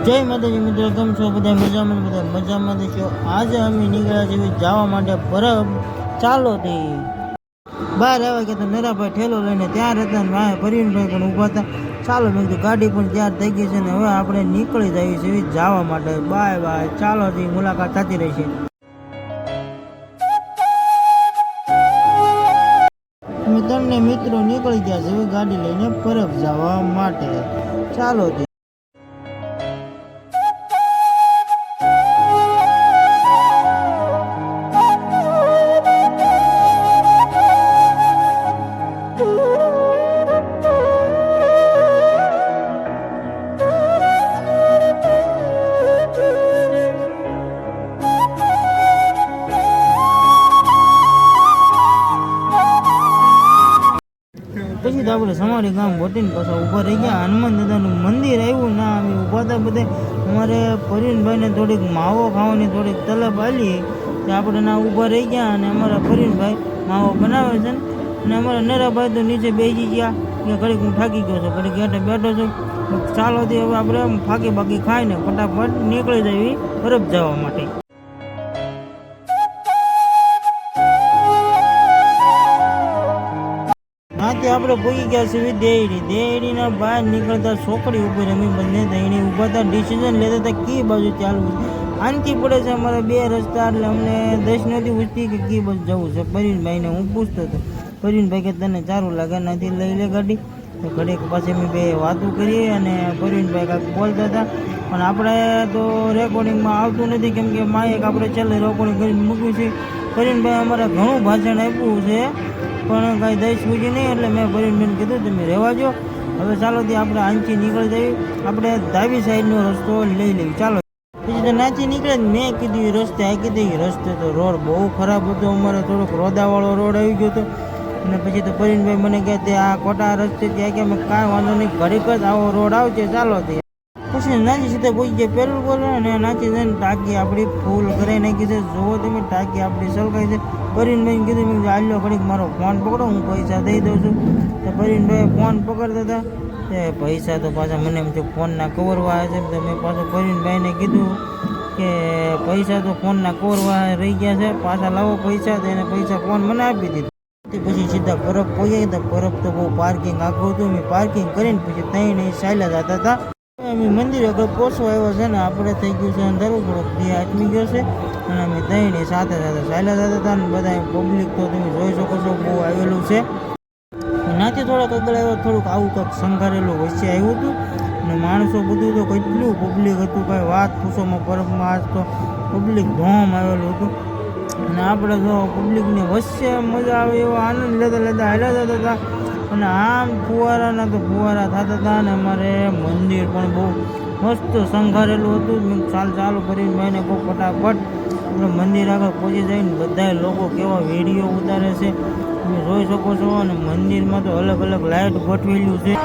જય માતાજી મિત્રો, કેમ છો બધા? મજામાં છો? આજે અમે નીકળ્યા છીએ જવા માટે બરફ ચાલોથી બહાર આવ્યા કે તો નરાભાઈ ઠેલો લઈને ત્યાં રહેતા વાય પ્રવીણભાઈ પણ ઊભા હતા. ચાલો મેં કીધું ગાડી પણ તૈયાર થઈ ગઈ છે ને હવે આપણે નીકળી જઈએ છીએ જવા માટે. બાય બાય, ચાલોથી મુલાકાત થતી રહેશે. અમે ત્રણે મિત્રો નીકળી ગયા છે ગાડી લઈને બરફ જવા માટે. ચાલો પછી તો આપણે સમારી ગામ વટીને પાછા ઊભા રહી ગયા. હનુમાન દાદાનું મંદિર આવ્યું ના અમે ઊભા હતા બધે. અમારે પ્રવીણભાઈને થોડીક માવો ખાવાની થોડીક તલબ આલી તે આપણે ના ઊભા રહી ગયા અને અમારા પ્રવીણભાઈ માવો બનાવે છે અને અમારા નરાભાઈ તો નીચે બેસી ગયા કે ઘડીક હું થાકી ગયો છું, ઘડીક હેઠે બેઠો છું. ચાલો તે હવે આપણે ફાકી બાકી ખાઈને ફટાફટ નીકળી જઈએ બરફ જવા માટે. ત્યાંથી આપણે પહોંચી ગયા છીએ દેહડીના બહાર નીકળતા છોકરી ઉપર અમે બંને દહીણી ઊભા હતા, ડિસિઝન લેતા હતા કઈ બાજુ ચાલવું. આનથી પડે છે અમારા બે રસ્તા, એટલે અમને દસ નથી પૂછતી કે કઈ બાજુ જવું છે. પ્રવીણભાઈને હું પૂછતો હતો. પ્રવીણભાઈ કે તને સારું લાગે નથી લઈ લે ગાડી. તો ઘડીક પછી અમે બે વાતો કરીએ અને પ્રવીણભાઈ કાંઈક બોલતા હતા પણ આપણે તો રેકોર્ડિંગમાં આવતું નથી કેમ કે માઇક આપણે ચાલે રેકોર્ડિંગ કરીને મૂક્યું છે. પ્રવીણભાઈ અમારે ઘણું ભાષણ આપ્યું છે પણ કાંઈ દઈ પૂછી નહીં, એટલે મેં પ્રવીણભાઈને કીધું તમે રહેવા જો. હવે ચાલો થી આપણે આંચી નીકળી જઈએ, આપણે ડાબી સાઈડનો રસ્તો લઈ લઈએ. ચાલો પછી તો નાચી નીકળે મેં કીધું રસ્તે આ કીધું રસ્તે તો રોડ બહુ ખરાબ હતો, અમારે થોડોક રોદાવાળો રોડ આવી ગયો હતો. અને પછી તો પ્રવીણભાઈ મને કહે તે આ ખોટા રસ્તે ત્યાં કે અમે કાંઈ વાંધો નહીં ઘડીક જ આવો રોડ આવશે ચાલો તે. પછી નાચી સીધા પહોંચી ગયા પેલું બોલે અને નાચી જઈને ટાંકી આપણી ફૂલ કરાવી નાખી છે. જુઓ તમે ટાંકી આપણી સલકાઈ છે. પ્રવીણભાઈને કીધું મેં આલ્યો ઘડીક મારો ફોન પકડો હું પૈસા દઈ દઉં છું. તો પ્રવીણભાઈ ફોન પકડતા હતા તે પૈસા તો પાછા મને એમ થયું ફોનના કવરવા આવે છે. તો મેં પાછું પ્રવીણભાઈને કીધું કે પૈસા તો ફોનના કવરવા રહી ગયા છે, પાછા લાવો પૈસા. તો એને પૈસા ફોન મને આપી દીધો. પછી સીધા બરફ પહોંચ્યા હતા. બરફ તો બહુ પાર્કિંગ આખું હતું. મેં પાર્કિંગ કરીને પછી ત્યાં ચાલ્યા જતા હતા. અમે મંદિર આગળ પહોંચવા આવ્યો છે ને આપણે થઈ ગયું છે અંધારું, થોડોક દી આચમી ગયો છે અને અમે દહીંની સાથે ચાલ્યા જતા હતા ને બધા પબ્લિક તો તમે જોઈ શકો છો બહુ આવેલું છે. નાથી થોડાક આગળ આવ્યો થોડુંક આવું કંઈક સંઘારેલું વચ્ચે આવ્યું હતું અને માણસો બધું તો કેટલું પબ્લિક હતું કાંઈ વાત પૂછોમાં. બરફમાં આજ તો પબ્લિક ધોમ આવેલું હતું અને આપણે જો પબ્લિકની વચ્ચે મજા આવે એવો આનંદ લેતા હાલ્યા જતા હતા. અને આમ ફુવારાના તો ફુવારા થતા હતા અને અમારે મંદિર પણ બહુ મસ્ત શણગારેલું હતું. ચાલુ કરીને ભાઈને બહુ ફટાફટ આપણે મંદિર આગળ પહોંચી જઈને બધા લોકો કેવા વિડીયો ઉતારે છે તમે જોઈ શકો છો. અને મંદિરમાં તો અલગ અલગ લાઇટ ગોઠવેલું છે.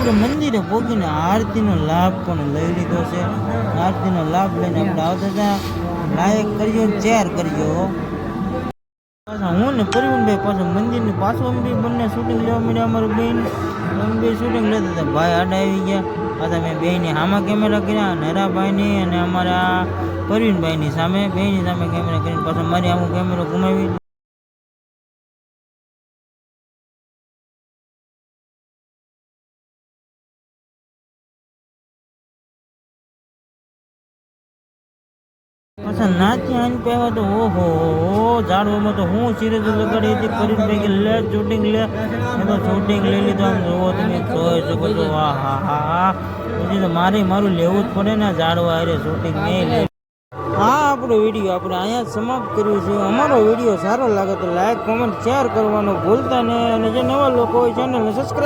આપણે મંદિરે પહોંચીને આરતીનો લાભ પણ લઈ લીધો છે. આરતીનો લાભ લઈને આપણે આવતા હતા. લાઈક કરજો, શેર કરજો. પાછા હું ને પ્રવીણભાઈ પાછું મંદિરની પાછું અમે બી બંને શૂટિંગ લેવા મળ્યા. અમારી બેન અમે બી શૂટિંગ લેતા હતા. ભાઈ આડા આવી ગયા પાછા. મેં બેની સામા કેમેરા કર્યા, નરાભાઈની અને અમારા પ્રવીણભાઈની સામે, બેની સામે કેમેરા કરીને પાછા મારી આમ કેમેરો ઘુમાવી. પાછા નાચી આની પહેવા તો ઓહો ઝાડવામાં તો હું સિરીઝ લગાડી હતી. પ્રવીણભાઈ કે લે શૂટિંગ લે, મેં તો શૂટિંગ લઈ લીધું. આમ જોવો તમે જોઈ શકો છો. હા હા હા હા, પછી તો મારું લેવું જ પડે ને ઝાડવા અરે શૂટિંગ નહીં લે. હા, આપણો વિડીયો આપણે અહીંયા સમાપ્ત કર્યું છે. અમારો વિડીયો સારો લાગે તો લાઈક, કોમેન્ટ, શેર કરવાનું ભૂલતા નહીં. અને જે નવા લોકો હોય ચેનલને સબસ્ક્રાઈબ